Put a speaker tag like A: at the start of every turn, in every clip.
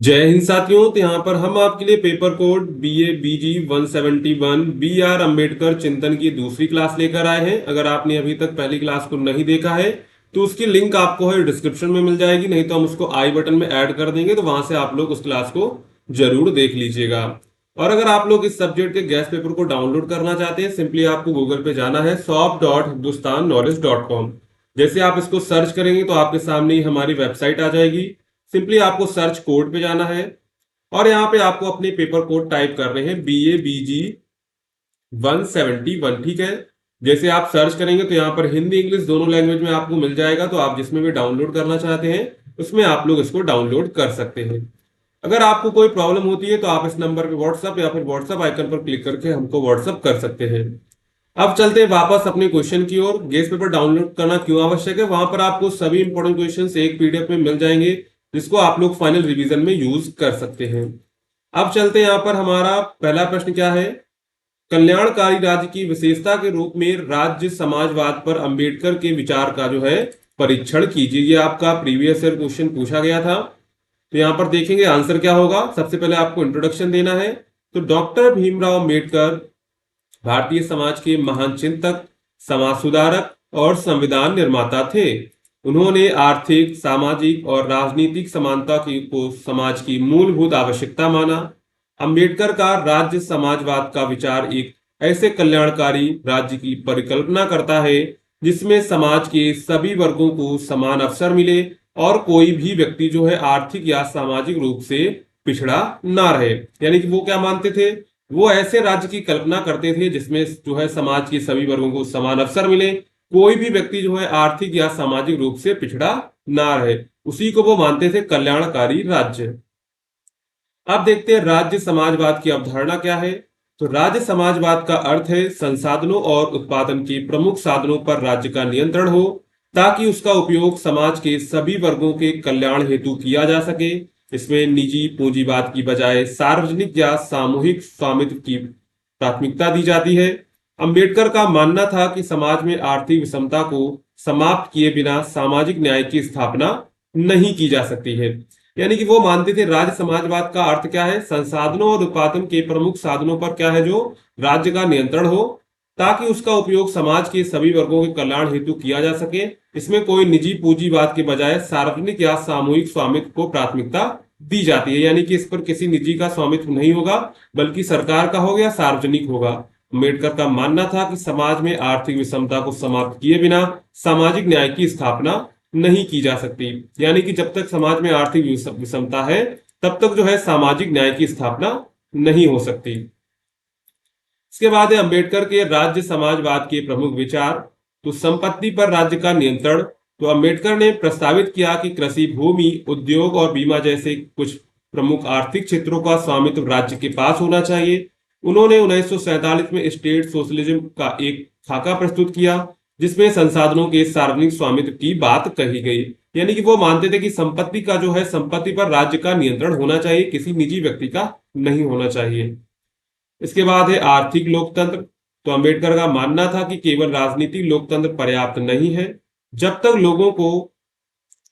A: जय हिंद साथियों। तो यहाँ पर हम आपके लिए paper code BA BG 171 BR Ambedkar चिंतन की दूसरी क्लास लेकर आए हैं। अगर आपने अभी तक पहली क्लास को नहीं देखा है तो उसकी लिंक आपको है डिस्क्रिप्शन में मिल जाएगी, नहीं तो हम उसको आई बटन में ऐड कर देंगे, तो वहां से आप लोग उस क्लास को जरूर देख लीजिएगा। और अगर आप लोग इस सब्जेक्ट के गैस पेपर को डाउनलोड करना चाहते हैं, सिंपली आपको गूगल पे जाना है shop.hindustanknowledge.com। जैसे आप इसको सर्च करेंगे तो आपके सामने ही हमारी वेबसाइट आ जाएगी। सिंपली आपको सर्च कोड पे जाना है और यहाँ पे आपको अपने पेपर कोड टाइप कर रहे हैं BA BG 171। ठीक है। जैसे आप सर्च करेंगे तो यहाँ पर हिंदी इंग्लिश दोनों लैंग्वेज में आपको मिल जाएगा, तो आप जिसमें भी डाउनलोड करना चाहते हैं उसमें आप लोग इसको डाउनलोड कर सकते हैं। अगर आपको कोई प्रॉब्लम होती है तो आप इस नंबर पे व्हाट्सअप या फिर व्हाट्सअप आइकन पर क्लिक करके हमको व्हाट्सअप कर सकते हैं। अब चलते हैं वापस अपने क्वेश्चन की ओर। गेस पेपर डाउनलोड करना क्यों आवश्यक है, वहां पर आपको सभी इंपॉर्टेंट क्वेश्चंस एक PDF में मिल जाएंगे, जिसको आप लोग फाइनल रिवीजन में यूज कर सकते हैं। अब चलते हैं यहाँ पर हमारा पहला प्रश्न क्या है। कल्याणकारी राज्य की विशेषता के रूप में राज्य समाजवाद पर अंबेडकर के विचार का जो है परीक्षण कीजिए। ये आपका प्रीवियस ईयर क्वेश्चन पूछा गया था। तो यहाँ पर देखेंगे आंसर क्या होगा। सबसे पहले आपको इंट्रोडक्शन देना है। तो डॉक्टर भीमराव अंबेडकर भारतीय समाज के महान चिंतक, समाज सुधारक और संविधान निर्माता थे। उन्होंने आर्थिक, सामाजिक और राजनीतिक समानता की को समाज की मूलभूत आवश्यकता माना। अंबेडकर का राज्य समाजवाद का विचार एक ऐसे कल्याणकारी राज्य की परिकल्पना करता है जिसमें समाज के सभी वर्गों को समान अवसर मिले और कोई भी व्यक्ति जो है आर्थिक या सामाजिक रूप से पिछड़ा ना रहे। यानी कि वो क्या मानते थे, वो ऐसे राज्य की कल्पना करते थे जिसमें जो है समाज के सभी वर्गों को समान अवसर मिले, कोई भी व्यक्ति जो है आर्थिक या सामाजिक रूप से पिछड़ा ना रहे। उसी को वो मानते थे कल्याणकारी राज्य। अब देखते हैं राज्य समाजवाद की अवधारणा क्या है। तो राज्य समाजवाद का अर्थ है संसाधनों और उत्पादन के प्रमुख साधनों पर राज्य का नियंत्रण हो, ताकि उसका उपयोग समाज के सभी वर्गों के कल्याण हेतु किया जा सके। इसमें निजी पूंजीवाद की बजाय सार्वजनिक या सामूहिक स्वामित्व की प्राथमिकता दी जाती है। अंबेडकर का मानना था कि समाज में आर्थिक विषमता को समाप्त किए बिना सामाजिक न्याय की स्थापना नहीं की जा सकती है। यानी कि वो मानते थे राज्य समाजवाद का अर्थ क्या है, संसाधनों और उत्पादन के प्रमुख साधनों पर क्या है जो राज्य का नियंत्रण हो, ताकि उसका उपयोग समाज के सभी वर्गों के कल्याण हेतु किया जा सके। इसमें कोई निजी पूंजीवाद के बजाय सार्वजनिक या सामूहिक स्वामित्व को प्राथमिकता दी जाती है। यानी कि इस पर किसी निजी का स्वामित्व नहीं होगा, बल्कि सरकार का होगा या सार्वजनिक होगा। अम्बेडकर का मानना था कि समाज में आर्थिक विषमता को समाप्त किए बिना सामाजिक न्याय की स्थापना नहीं की जा सकती। यानी कि जब तक समाज में आर्थिक विषमता है तब तक जो है सामाजिक न्याय की स्थापना नहीं हो सकती। इसके बाद है अंबेडकर के राज्य समाजवाद के प्रमुख विचार। तो संपत्ति पर राज्य का नियंत्रण। तो अंबेडकर ने प्रस्तावित किया कि कृषि, भूमि, उद्योग और बीमा जैसे कुछ प्रमुख आर्थिक क्षेत्रों का स्वामित्व राज्य के पास होना चाहिए। उन्होंने 1947 में स्टेट सोशलिज्म का एक खाका प्रस्तुत किया, जिसमें संसाधनों के सार्वजनिक स्वामित्व की बात कही गई। यानी कि वो मानते थे कि संपत्ति का जो है संपत्ति पर राज्य का नियंत्रण होना चाहिए, किसी निजी व्यक्ति का नहीं होना चाहिए। इसके बाद है आर्थिक लोकतंत्र। तो अंबेडकर का मानना था कि केवल राजनीतिक लोकतंत्र पर्याप्त नहीं है। जब तक लोगों को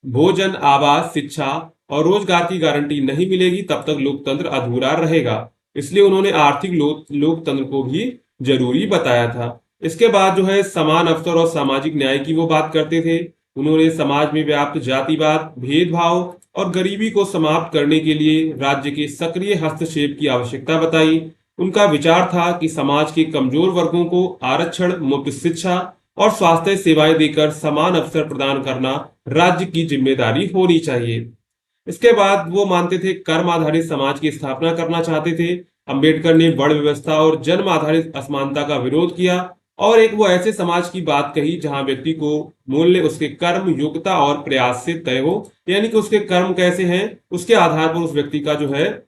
A: भोजन, आवास, शिक्षा और रोजगार की गारंटी नहीं मिलेगी तब तक लोकतंत्र अधूरा रहेगा। इसलिए उन्होंने आर्थिक लोकतंत्र को भी जरूरी बताया था। इसके बाद जो है समान अवसर और सामाजिक न्याय की वो बात करते थे। उन्होंने समाज में व्याप्त जातिवाद, भेदभाव और गरीबी को समाप्त करने के लिए राज्य के सक्रिय हस्तक्षेप की आवश्यकता बताई। उनका विचार था कि समाज के कमजोर वर्गों को आरक्षण, मुफ्त शिक्षा और स्वास्थ्य सेवाएं देकर समान अवसर प्रदान करना राज्य की जिम्मेदारी होनी चाहिए। इसके बाद वो मानते थे कर्म आधारित समाज की स्थापना करना चाहते थे। अंबेडकर ने वर्ण व्यवस्था और जन्म आधारित असमानता का विरोध किया और एक वो ऐसे समाज की बात कही जहां व्यक्ति को मूल्य उसके कर्म, योग्यता और प्रयास से तय हो। यानी कि उसके कर्म कैसे हैं उसके आधार पर उस व्यक्ति का जो है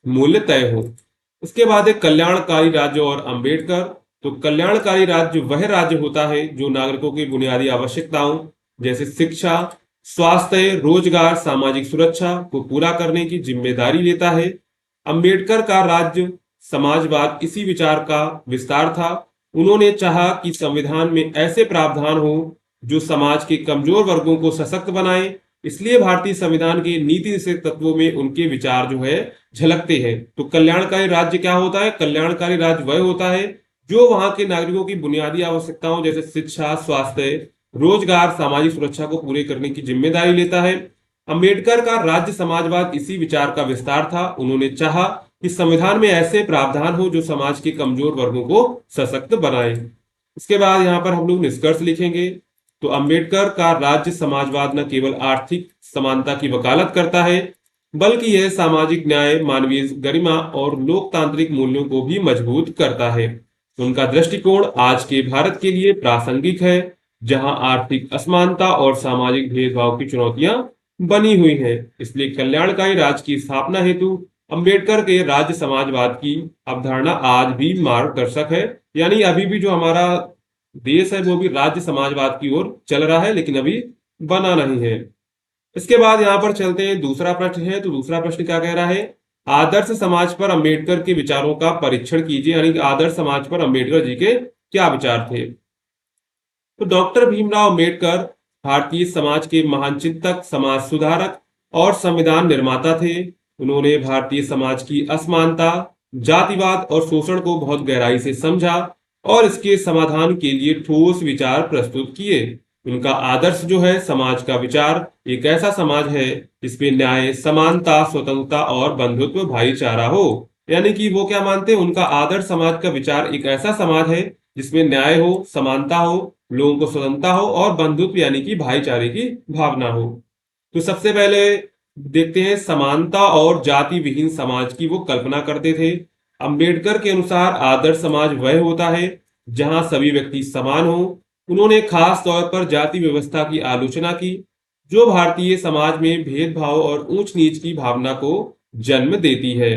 A: मूल्य तय हो। उसके बाद है कल्याणकारी राज्य और अंबेडकर। तो कल्याणकारी राज्य वह राज्य होता है जो नागरिकों की बुनियादी आवश्यकताओं जैसे शिक्षा, स्वास्थ्य, रोजगार, सामाजिक सुरक्षा को पूरा करने की जिम्मेदारी लेता है। अंबेडकर का राज्य समाजवाद इसी विचार का विस्तार था। उन्होंने चाहा कि संविधान में ऐसे प्रावधान हो जो समाज के कमजोर वर्गों को सशक्त बनाए, इसलिए भारतीय संविधान के नीति निषेध तत्वों में उनके विचार जो है झलकते हैं। तो कल्याणकारी राज्य क्या होता है? कल्याणकारी राज्य वह होता है जो वहां के नागरिकों की बुनियादी आवश्यकताओं जैसे शिक्षा, स्वास्थ्य, रोजगार, सामाजिक सुरक्षा को पूरे करने की जिम्मेदारी लेता है। अंबेडकर का राज्य समाजवाद इसी विचार का विस्तार था। उन्होंने चाहा कि संविधान में ऐसे प्रावधान हो जो समाज के कमजोर वर्गों को सशक्त बनाए। इसके बाद यहाँ पर हम लोग निष्कर्ष लिखेंगे। तो अंबेडकर का राज्य समाजवाद न केवल आर्थिक समानता की वकालत करता है, बल्कि यह सामाजिक न्याय, मानवीय गरिमा और लोकतांत्रिक मूल्यों को भी मजबूत करता है। उनका दृष्टिकोण आज के भारत के लिए प्रासंगिक है, जहां आर्थिक असमानता और सामाजिक भेदभाव की चुनौतियां बनी हुई हैं। इसलिए कल्याणकारी राज्य की स्थापना हेतु अंबेडकर के राज्य समाजवाद की अवधारणा आज भी मार्गदर्शक है। यानी अभी भी जो हमारा देश है वो भी राज्य समाजवाद की ओर चल रहा है, लेकिन अभी बना नहीं है। इसके बाद यहाँ पर चलते हैं, दूसरा प्रश्न है। तो दूसरा प्रश्न क्या कह रहा है? आदर्श समाज पर अंबेडकर के विचारों का परीक्षण कीजिए। यानी कि आदर्श समाज पर अंबेडकर जी के क्या विचार थे? तो डॉक्टर भीमराव अंबेडकर भारतीय समाज के महान चिंतक, समाज सुधारक और संविधान निर्माता थे। उन्होंने भारतीय समाज की असमानता, जातिवाद और शोषण को बहुत गहराई से समझा और इसके समाधान के लिए ठोस विचार प्रस्तुत किए। उनका आदर्श जो है, समाज का विचार एक ऐसा समाज है जिसमें न्याय, समानता, स्वतंत्रता और बंधुत्व, भाईचारा हो। यानी कि वो क्या मानते हैं? उनका आदर्श समाज का विचार एक ऐसा समाज है जिसमें न्याय हो, समानता हो, लोगों को स्वतंत्रता हो और बंधुत्व यानी कि भाईचारे की भावना हो। तो सबसे पहले देखते हैं, समानता और जाति विहीन समाज की वो कल्पना करते थे। अंबेडकर के अनुसार आदर्श समाज वह होता है जहां सभी व्यक्ति समान हो। उन्होंने खास तौर पर जाति व्यवस्था की आलोचना की, जो भारतीय समाज में भेदभाव और ऊंच नीच की भावना को जन्म देती है।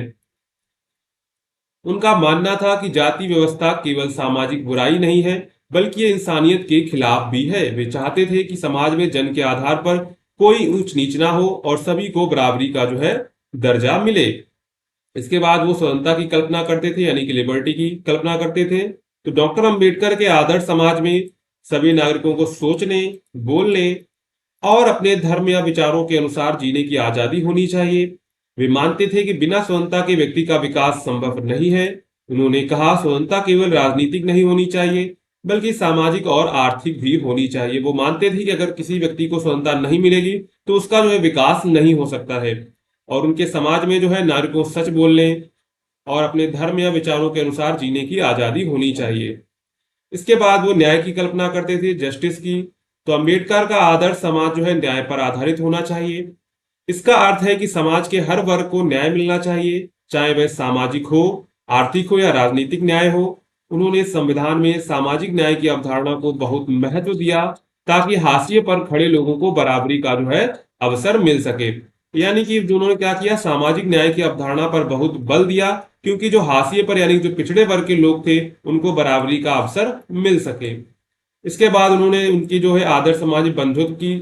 A: उनका मानना था कि जाति व्यवस्था केवल सामाजिक बुराई नहीं है, बल्कि ये इंसानियत के खिलाफ भी है। वे चाहते थे कि समाज में जन्म के आधार पर कोई ऊंच नीच ना हो और सभी को बराबरी का जो है दर्जा मिले। इसके बाद वो स्वतंत्रता की कल्पना करते थे, यानी कि लिबर्टी की कल्पना करते थे। तो डॉक्टर अंबेडकर के आदर्श समाज में सभी नागरिकों को सोचने, बोलने और अपने धर्म या विचारों के अनुसार जीने की आजादी होनी चाहिए। वे मानते थे कि बिना स्वतंत्रता के व्यक्ति का विकास संभव नहीं है। उन्होंने कहा, स्वतंत्रता केवल राजनीतिक नहीं होनी चाहिए, बल्कि सामाजिक और आर्थिक भी होनी चाहिए। वो मानते थे कि अगर किसी व्यक्ति को स्वतंत्रता नहीं मिलेगी तो उसका जो है विकास नहीं हो सकता है। और उनके समाज में जो है नागरिकों को सच बोलने और अपने धर्म या विचारों के अनुसार जीने की आजादी होनी चाहिए। इसके बाद वो न्याय की कल्पना करते थे, जस्टिस की। तो अंबेडकर का आदर्श समाज जो है न्याय पर आधारित होना चाहिए। इसका अर्थ है कि समाज के हर वर्ग को न्याय मिलना चाहिए, चाहे वह सामाजिक हो, आर्थिक हो या राजनीतिक न्याय हो। उन्होंने संविधान में सामाजिक न्याय की अवधारणा को बहुत महत्व दिया, ताकि हाशिए पर खड़े लोगों को बराबरी का जो है अवसर मिल सके। यानी कि उन्होंने क्या किया, सामाजिक न्याय की अवधारणा पर बहुत बल दिया, क्योंकि जो हाशिए पर यानी जो पिछड़े वर्ग के लोग थे उनको बराबरी का अवसर मिल सके। इसके बाद उन्होंने उनकी जो है आदर्श समाज बंधुत्व की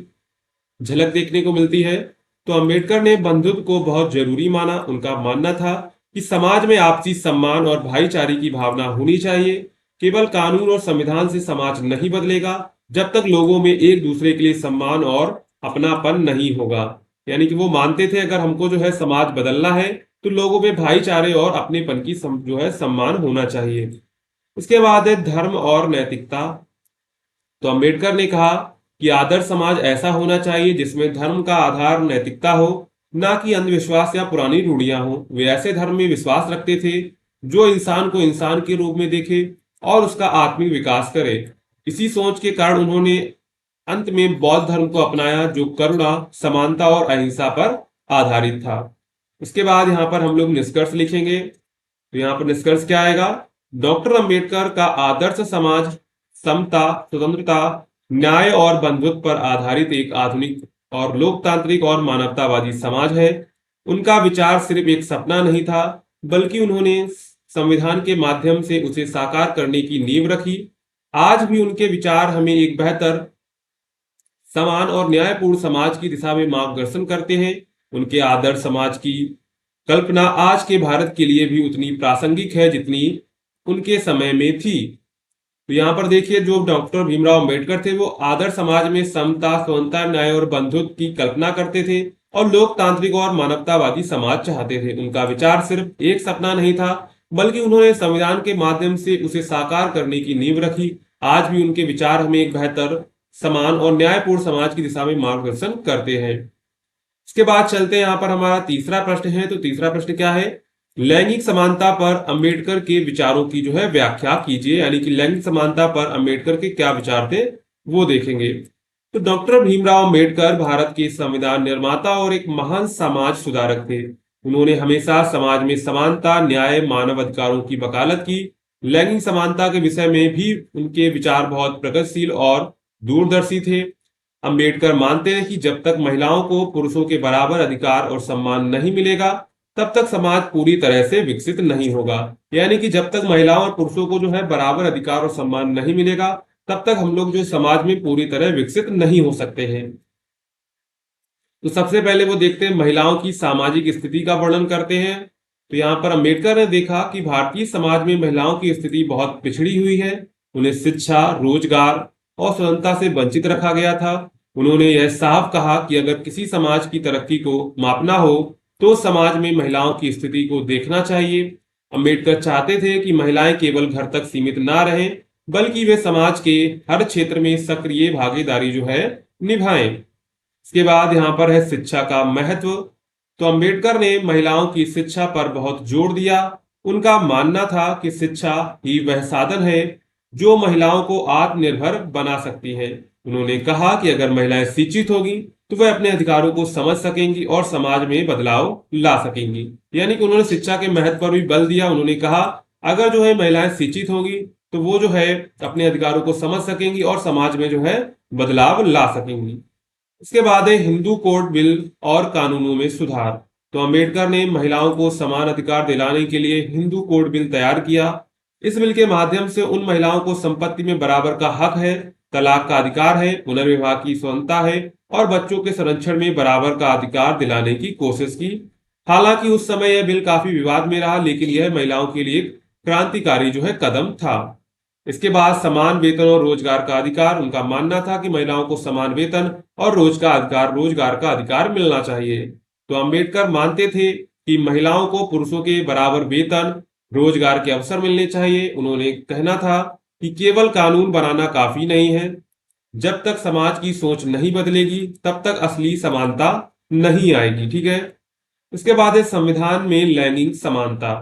A: झलक देखने को मिलती है। तो अंबेडकर ने बंधुत्व को बहुत जरूरी माना। उनका मानना था कि समाज में आपसी सम्मान और भाईचारे की भावना होनी चाहिए। केवल कानून और संविधान से समाज नहीं बदलेगा जब तक लोगों में एक दूसरे के लिए सम्मान और अपनापन नहीं होगा। यानी कि वो मानते थे अगर हमको जो है समाज बदलना है तो लोगों में भाईचारे और अपनेपन की जो है सम्मान होना चाहिए। उसके बाद है धर्म और नैतिकता। तो अंबेडकर ने कहा कि आदर्श समाज ऐसा होना चाहिए जिसमें धर्म का आधार नैतिकता हो, ना कि अंधविश्वास या पुरानी रूढ़ियां हो। वे ऐसे धर्म में विश्वास रखते थे जो इंसान को इंसान के रूप में देखे और उसका आत्मिक विकास करे। इसी सोच के कारण उन्होंने अंत में बौद्ध धर्म को अपनाया, जो करुणा, समानता और अहिंसा पर आधारित था। इसके बाद यहाँ पर हम लोग निष्कर्ष लिखेंगे। तो यहाँ पर निष्कर्ष क्या आएगा? डॉक्टर अंबेडकर का आदर्श समाज समता, स्वतंत्रता, न्याय और बंधुत्व पर आधारित एक आधुनिक और लोकतांत्रिक और मानवतावादी समाज है। उनका विचार सिर्फ एक सपना नहीं था, बल्कि उन्होंने संविधान के माध्यम से उसे साकार करने की नींव रखी। आज भी उनके विचार हमें एक बेहतर, समान और न्यायपूर्ण समाज की दिशा में मार्गदर्शन करते हैं। उनके आदर्श समाज की कल्पना आज के भारत के लिए भी उतनी प्रासंगिक है जितनी उनके समय में थी। तो यहाँ पर देखिए जो डॉक्टर भीमराव अंबेडकर थे वो आदर्श समाज में समता, समानता, न्याय और बंधुत्व की कल्पना करते थे और लोकतांत्रिक और मानवतावादी समाज चाहते थे। उनका विचार सिर्फ एक सपना नहीं था, बल्कि उन्होंने संविधान के माध्यम से उसे साकार करने की नींव रखी। आज भी उनके विचार हमें एक बेहतर, समान और न्यायपूर्ण समाज की दिशा में मार्गदर्शन करते हैं। इसके बाद चलते हैं, यहाँ पर हमारा तीसरा प्रश्न है। तो तीसरा प्रश्न क्या है? लैंगिक समानता पर अंबेडकर के विचारों की जो है व्याख्या कीजिए। यानी कि लैंगिक समानता पर अंबेडकर के क्या विचार थे वो देखेंगे। तो डॉक्टर भीमराव अंबेडकर भारत के संविधान निर्माता और एक महान समाज सुधारक थे। उन्होंने हमेशा समाज में समानता, न्याय, मानव अधिकारों की वकालत की। लैंगिक समानता के विषय में भी उनके विचार बहुत प्रगतिशील और दूरदर्शी थे। अंबेडकर मानते हैं कि जब तक महिलाओं को पुरुषों के बराबर अधिकार और सम्मान नहीं मिलेगा, तब तक समाज पूरी तरह से विकसित नहीं होगा। यानी कि जब तक महिलाओं और पुरुषों को जो है बराबर अधिकार और सम्मान नहीं मिलेगा, तब तक हम लोग जो समाज में पूरी तरह विकसित नहीं हो सकते हैं। तो सबसे पहले वो देखते हैं, महिलाओं की सामाजिक स्थिति का वर्णन करते हैं। तो यहाँ पर अंबेडकर ने देखा कि भारतीय समाज में महिलाओं की स्थिति बहुत पिछड़ी हुई है। उन्हें शिक्षा, रोजगार और स्वतंत्रता से वंचित रखा गया था। उन्होंने यह साफ कहा कि अगर किसी समाज की तरक्की को मापना हो तो समाज में महिलाओं की स्थिति को देखना चाहिए। अंबेडकर चाहते थे कि महिलाएं केवल घर तक सीमित ना रहें, बल्कि वे समाज के हर क्षेत्र में सक्रिय भागीदारी जो है निभाएं। इसके बाद यहाँ पर है शिक्षा का महत्व। तो अंबेडकर ने महिलाओं की शिक्षा पर बहुत जोर दिया। उनका मानना था कि शिक्षा ही वह साधन है जो महिलाओं को आत्मनिर्भर बना सकती है। उन्होंने कहा कि अगर महिलाएं शिक्षित होगी तो वह अपने अधिकारों को समझ सकेंगी और समाज में बदलाव ला सकेंगी। यानी कि उन्होंने शिक्षा के महत्व पर भी बल दिया। उन्होंने कहा अगर जो है महिलाएं शिक्षित होगी तो वो जो है अपने अधिकारों को समझ सकेंगी और समाज में जो है बदलाव ला सकेंगी। इसके बाद है हिंदू कोड बिल और कानूनों में सुधार। तो अंबेडकर ने महिलाओं को समान अधिकार दिलाने के लिए हिंदू कोड बिल तैयार किया। इस बिल के माध्यम से उन महिलाओं को संपत्ति में बराबर का हक है, तलाक का अधिकार है, पुनर्विवाह की स्वतंत्रता है और बच्चों के संरक्षण में बराबर का अधिकार दिलाने की कोशिश की। हालांकि उस समय यह बिल काफी विवाद में रहा, लेकिन यह महिलाओं के लिए क्रांतिकारी जो है कदम था। इसके बाद समान वेतन और रोजगार का अधिकार। उनका मानना था कि महिलाओं को समान वेतन और रोजगार का अधिकार मिलना चाहिए। तो अंबेडकर मानते थे कि महिलाओं को पुरुषों के बराबर वेतन, रोजगार के अवसर मिलने चाहिए। उन्होंने कहना था कि केवल कानून बनाना काफी नहीं है, जब तक समाज की सोच नहीं बदलेगी तब तक असली समानता नहीं आएगी। ठीक है। इसके बाद है संविधान में लैंगिक समानता।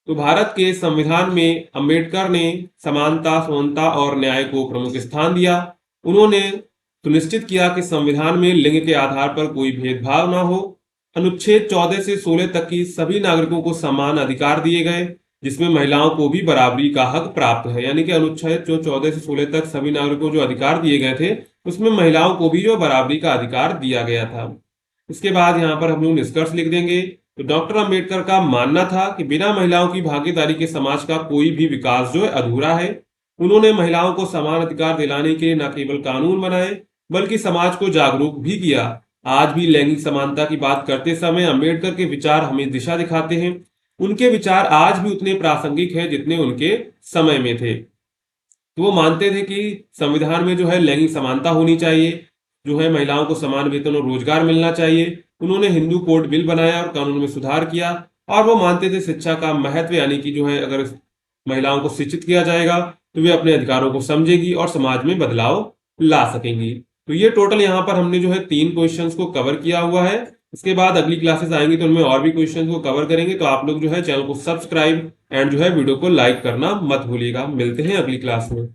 A: तो भारत के संविधान में अंबेडकर ने समानता, समानता और न्याय को प्रमुख स्थान दिया। उन्होंने सुनिश्चित किया कि संविधान में लिंग के आधार पर कोई भेदभाव ना हो। अनुच्छेद 14 से 16 तक की सभी नागरिकों को समान अधिकार दिए गए, जिसमें महिलाओं को भी बराबरी का हक प्राप्त है। यानी कि अनुच्छेद जो 14 से 16 तक सभी नागरिकों को जो अधिकार दिए गए थे, उसमें महिलाओं को भी जो बराबरी का अधिकार दिया गया था। इसके बाद यहाँ पर हम लोग निष्कर्ष लिख देंगे। तो डॉक्टर अंबेडकर का मानना था कि बिना महिलाओं की भागीदारी के समाज का कोई भी विकास जो है अधूरा है। उन्होंने महिलाओं को समान अधिकार दिलाने के लिए न केवल कानून बनाए, बल्कि समाज को जागरूक भी किया। आज भी लैंगिक समानता की बात करते समय अंबेडकर के विचार हमें दिशा दिखाते हैं। उनके विचार आज भी उतने प्रासंगिक हैं जितने उनके समय में थे। तो वो मानते थे कि संविधान में जो है लैंगिक समानता होनी चाहिए, जो है महिलाओं को समान वेतन और रोजगार मिलना चाहिए। उन्होंने हिंदू कोड बिल बनाया और कानून में सुधार किया। और वो मानते थे शिक्षा का महत्व, यानी कि जो है अगर महिलाओं को शिक्षित किया जाएगा तो वे अपने अधिकारों को समझेगी और समाज में बदलाव ला सकेंगी। तो ये टोटल यहाँ पर हमने जो है 3 क्वेश्चंस को कवर किया हुआ है। इसके बाद अगली क्लासेस आएंगी तो उनमें और भी क्वेश्चंस को कवर करेंगे। तो आप लोग जो है चैनल को सब्सक्राइब एंड जो है वीडियो को लाइक करना मत भूलिएगा। मिलते हैं अगली क्लास में।